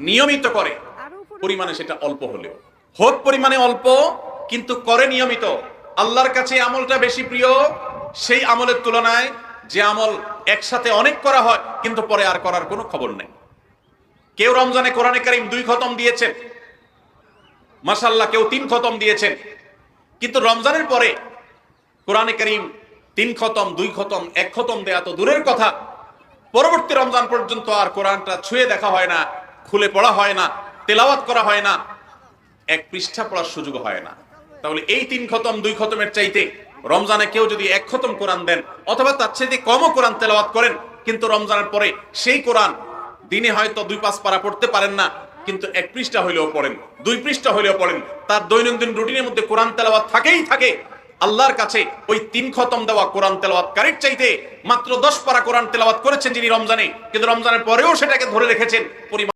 নিয়মিত করে, পরিমাণে সেটা অল্প হলেও হোক, পরিমাণে অল্প কিন্তু করে নিয়মিত, আল্লাহর কাছে আমলটা বেশি প্রিয় সেই আমলের তুলনায় যে আমল একসাথে অনেক করা হয় কিন্তু পরে আর করার কোনো খবর নেই। কেউ রমজানে কোরআনে কারীম 2 খতম দিয়েছেন, মাশাআল্লাহ, কেউ 3 খতম দিয়েছেন, কিন্তু রমজানের পরে কোরআনে কারীম 3 খতম, 2 খতম, 1 খতম দেয়া তো দূরের কথা, পরবর্তী রমজান পর্যন্ত আর কোরআনটা ছুঁয়ে দেখা হয় না, খুলে পড়া হয় না, তেলাওয়াত করা হয় না, 1 পৃষ্ঠা পড়ার সুযোগ হয় না। তাহলে এই 3 খতম 2 খতমের চাইতে রমজানে কেউ যদি 1 খতম কোরআন দেন অথবা তার চাইতে কমও কোরআন তেলাওয়াত করেন, কিন্তু রমজানের পরে সেই কোরআন দিনে হয়তো 2-5 পারা পড়তে পারেন না, কিন্তু 1 পৃষ্ঠা হইলেও পড়েন, 2 পৃষ্ঠা হইলেও পড়েন, তার দৈনন্দিন রুটিনের মধ্যে কোরআন তেলাওয়াত থাকেই থাকে। আল্লাহর কাছে ওই 3 খতম দেওয়া কোরআন তেলাওয়াতকারীর চাইতে মাত্র 10 পারা কোরআন তেলাওয়াত করেছেন যিনি রমজানে, কিন্তু রমজানের পরেও সেটাকে ধরে রেখেছেন,